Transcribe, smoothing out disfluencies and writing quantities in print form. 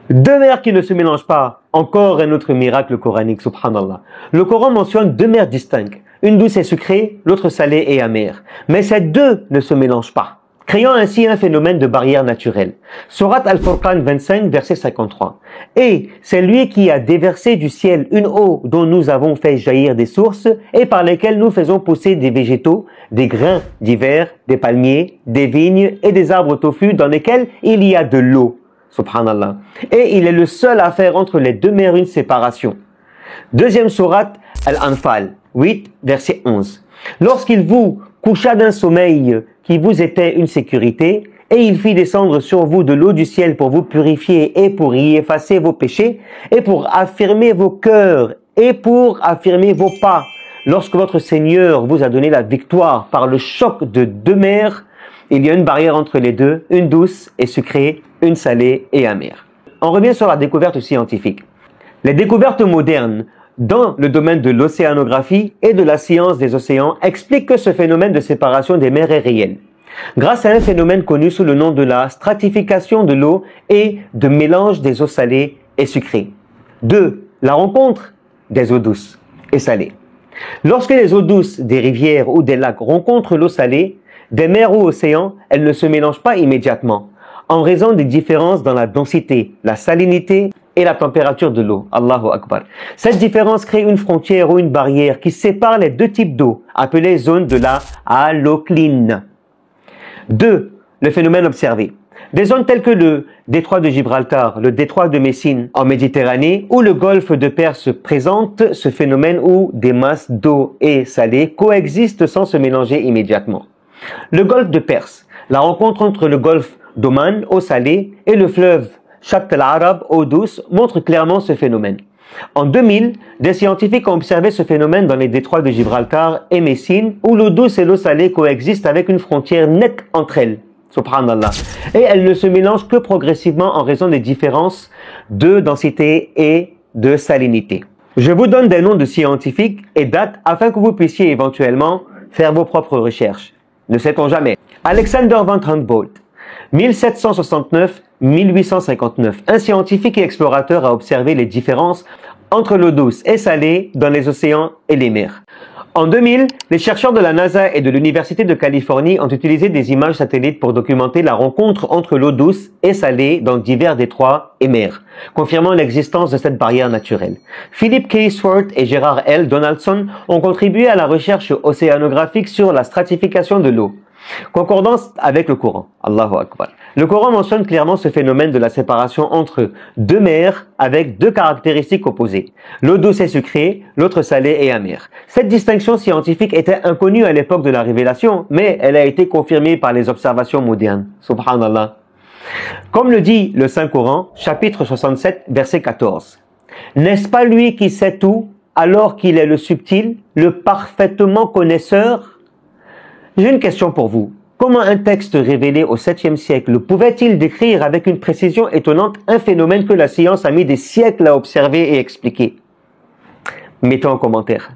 Deux mers qui ne se mélangent pas. Encore un autre miracle coranique, subhanallah. Le Coran mentionne deux mers distinctes. Une douce et sucrée, l'autre salée et amère. Mais ces deux ne se mélangent pas, créant ainsi un phénomène de barrière naturelle. Surat Al-Furqan 25, verset 53. Et c'est lui qui a déversé du ciel une eau dont nous avons fait jaillir des sources et par lesquelles nous faisons pousser des végétaux, des grains divers, des palmiers, des vignes et des arbres toffus dans lesquels il y a de l'eau. Subhanallah. Et il est le seul à faire entre les deux mers une séparation. Deuxième sourate Al-Anfal 8, verset 11. Lorsqu'il vous coucha d'un sommeil qui vous était une sécurité, et il fit descendre sur vous de l'eau du ciel pour vous purifier et pour y effacer vos péchés, et pour affirmer vos cœurs, et pour affirmer vos pas, lorsque votre Seigneur vous a donné la victoire par le choc de deux mers, il y a une barrière entre les deux, une douce et sucrée, une salée et amère. On revient sur la découverte scientifique. Les découvertes modernes dans le domaine de l'océanographie et de la science des océans expliquent que ce phénomène de séparation des mers est réel, grâce à un phénomène connu sous le nom de la stratification de l'eau et de mélange des eaux salées et sucrées. 2. La rencontre des eaux douces et salées. Lorsque les eaux douces des rivières ou des lacs rencontrent l'eau salée, des mers ou océans, elles ne se mélangent pas immédiatement, en raison des différences dans la densité, la salinité et la température de l'eau. Allahu Akbar. Cette différence crée une frontière ou une barrière qui sépare les deux types d'eau, appelées zones de la halocline. 2. Le phénomène observé. Des zones telles que le détroit de Gibraltar, le détroit de Messine en Méditerranée ou le golfe de Perse présentent ce phénomène où des masses d'eau et salée coexistent sans se mélanger immédiatement. Le golfe de Perse, la rencontre entre le golfe d'Oman, eau salée, et le fleuve Shatt al-Arab, eau douce, montre clairement ce phénomène. En 2000, des scientifiques ont observé ce phénomène dans les détroits de Gibraltar et Messine, où l'eau douce et l'eau salée coexistent avec une frontière nette entre elles. Subhanallah. Et elles ne se mélangent que progressivement en raison des différences de densité et de salinité. Je vous donne des noms de scientifiques et dates afin que vous puissiez éventuellement faire vos propres recherches. Ne sait-on jamais. Alexander von Humboldt, 1769-1859. Un scientifique et explorateur a observé les différences entre l'eau douce et salée dans les océans et les mers. En 2000, les chercheurs de la NASA et de l'Université de Californie ont utilisé des images satellites pour documenter la rencontre entre l'eau douce et salée dans divers détroits et mers, confirmant l'existence de cette barrière naturelle. Philip K. Swart et Gerard L. Donaldson ont contribué à la recherche océanographique sur la stratification de l'eau. Concordance avec le Coran. Allahu Akbar. Le Coran mentionne clairement ce phénomène de la séparation entre deux mers avec deux caractéristiques opposées. L'eau douce et sucrée, l'autre salée et amère. Cette distinction scientifique était inconnue à l'époque de la révélation, mais elle a été confirmée par les observations modernes. Subhanallah. Comme le dit le Saint-Coran, chapitre 67, verset 14. N'est-ce pas lui qui sait tout, alors qu'il est le subtil, le parfaitement connaisseur? J'ai une question pour vous. Comment un texte révélé au 7e siècle pouvait-il décrire avec une précision étonnante un phénomène que la science a mis des siècles à observer et expliquer? Mettez en commentaire.